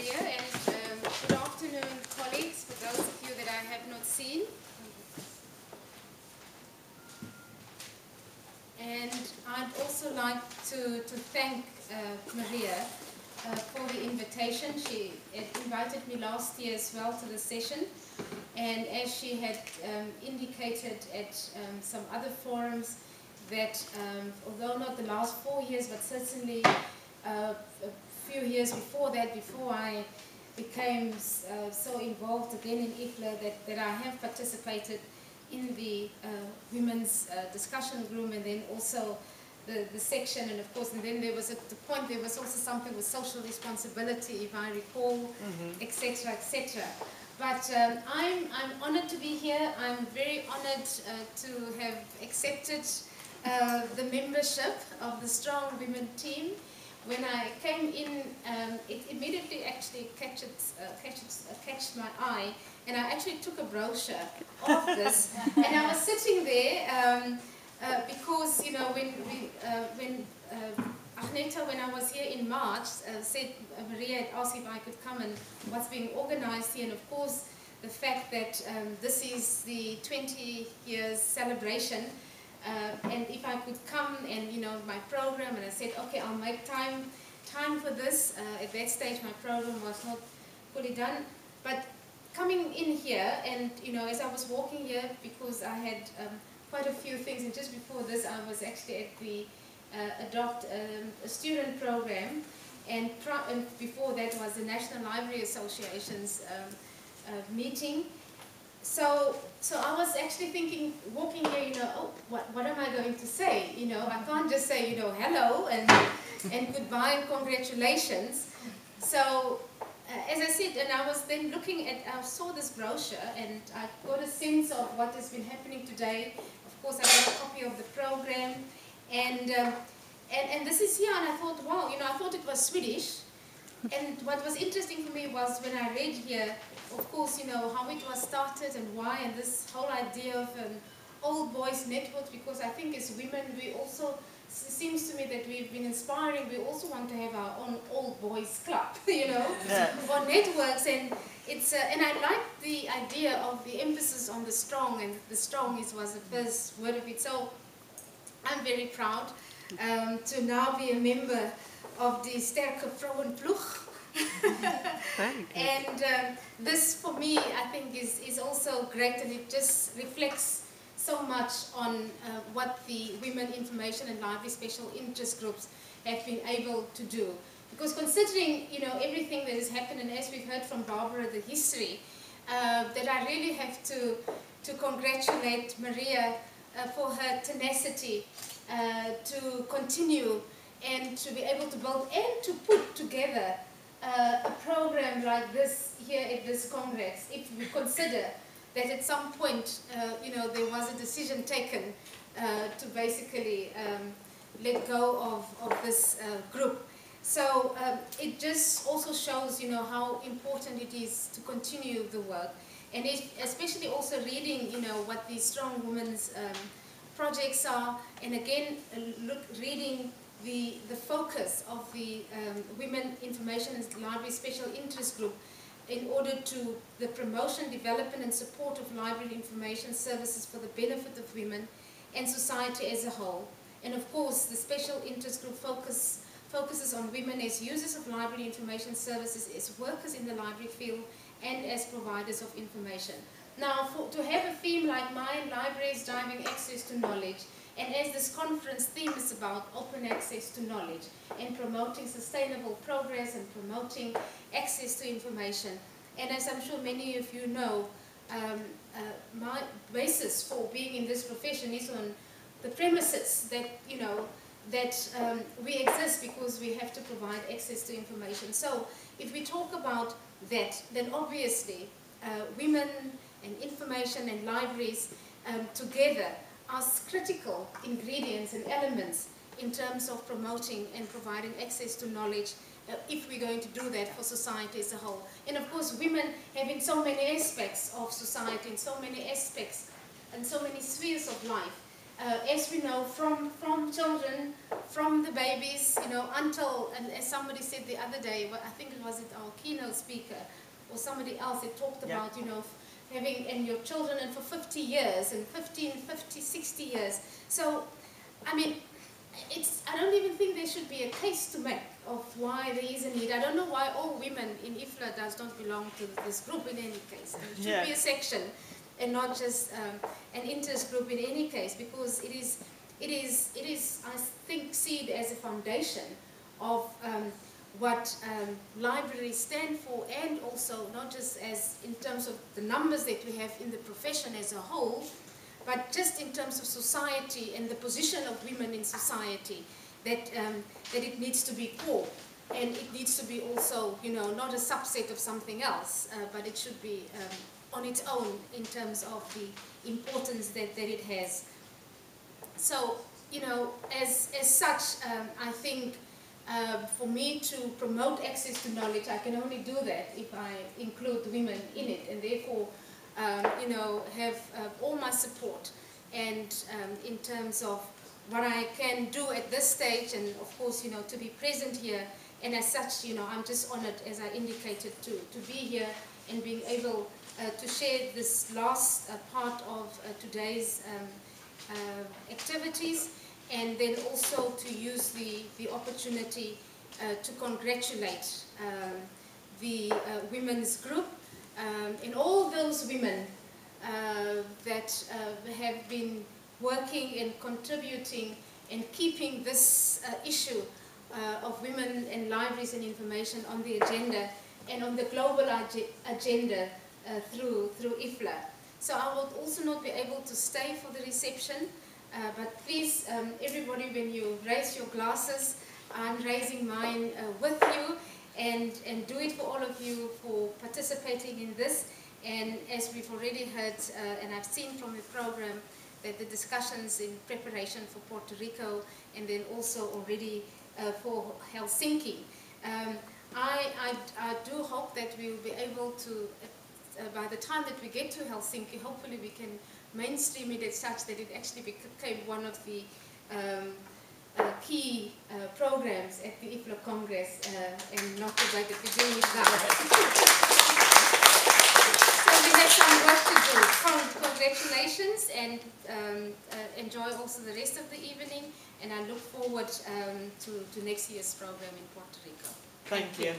Maria, and good afternoon, colleagues, for those of you that I have not seen. And I'd also like to thank Maria for the invitation. She had invited me last year as well to the session, and as she had indicated at some other forums that although not the last 4 years, but certainly a few years before that, before I became so involved again in IFLA, that I have participated in the women's discussion room, and then also the section, and of course, and then there was at the point there was also something with social responsibility, if I recall, etc., etc. But I'm honored to be here. I'm very honored to have accepted the membership of the Strong Women team. When I came in, it immediately actually catched my eye, and I actually took a brochure of this, and I was sitting there because, you know, when Agneta, when I was here in March, said Maria had asked if I could come and what's being organized here, and of course the fact that this is the 20 years celebration, and if I could come and, you know, my program, and I said, okay, I'll make time for this. At that stage my program was not fully done, but coming in here, and, you know, as I was walking here, because I had quite a few things, and just before this I was actually at the Adopt a student program, and before that was the National Library Association's meeting. So I was actually thinking, walking here, you know, oh, what am I going to say? You know, I can't just say, you know, hello and goodbye and congratulations. So as I said, and I was then looking at, I saw this brochure, and I got a sense of what has been happening today. Of course, I got a copy of the program, and this is here, and I thought, wow, you know, I thought it was Swedish. And what was interesting for me was when I read here, of course, you know, how it was started and why, and this whole idea of an old boys network, because I think as women, we also, it seems to me that we've been inspiring, we also want to have our own old boys club, you know, or networks, and it's, and I like the idea of the emphasis on the strong, and the strong was the first word of it, so I'm very proud to now be a member of the Sterke Vrouwenploeg. And this for me, I think, is also great, and it just reflects so much on what the Women Information and Library Special Interest Groups have been able to do. Because considering, you know, everything that has happened, and as we've heard from Barbara, the history, that I really have to congratulate Maria for her tenacity to continue and to be able to build and to put together a program like this here at this Congress, if we consider that at some point, you know, there was a decision taken to basically let go of this group. So it just also shows, you know, how important it is to continue the work, and especially also reading, you know, what the Strong Women's projects are, and again reading the focus of the Women Information and Library Special Interest Group in order to the promotion, development and support of library information services for the benefit of women and society as a whole. And of course, the Special Interest Group focuses on women as users of library information services, as workers in the library field, and as providers of information. Now, to have a theme like mine, Libraries Driving Access to Knowledge, and as this conference theme is about open access to knowledge and promoting sustainable progress and promoting access to information. And as I'm sure many of you know, my basis for being in this profession is on the premises that, you know, that we exist because we have to provide access to information. So if we talk about that, then obviously women and information and libraries together are critical ingredients and elements in terms of promoting and providing access to knowledge if we're going to do that for society as a whole. And of course, women have in so many aspects of society, in so many aspects and so many spheres of life, as we know, from children, from the babies, you know, until, and as somebody said the other day, I think it was our keynote speaker, or somebody else that talked about, you know, having, and your children, and for 50 years, and 15, 50, 60 years. So, I mean, I don't even think there should be a case to make of why there is a need. I don't know why all women in IFLA don't belong to this group in any case. It should be a section and not just an interest group in any case, because it is, I think, seen as a foundation of what libraries stand for, and also not just as in terms of the numbers that we have in the profession as a whole, but just in terms of society and the position of women in society, that it needs to be core, and it needs to be also, you know, not a subset of something else, but it should be on its own in terms of the importance that it has. So, you know, as such, I think for me to promote access to knowledge, I can only do that if I include women in it, and therefore, you know, have all my support, and in terms of what I can do at this stage, and of course, you know, to be present here, and as such, you know, I'm just honored, as I indicated, to be here and being able to share this last part of today's activities, and then also to use the opportunity to congratulate the women's group, and all those women that have been working and contributing and keeping this issue of women and libraries and information on the agenda and on the global agenda through IFLA. So I will also not be able to stay for the reception, but please, everybody, when you raise your glasses, I'm raising mine with you, and do it for all of you for participating in this. And as we've already heard, and I've seen from the program, that the discussions in preparation for Puerto Rico, and then also already for Helsinki. I do hope that we will be able to, by the time that we get to Helsinki, hopefully we can mainstream it as such that it actually became one of the key programs at the IFLA Congress, and not the way that we're doing it now. So we have some work to do. Congratulations, and enjoy also the rest of the evening, and I look forward to next year's program in Puerto Rico. Thank you.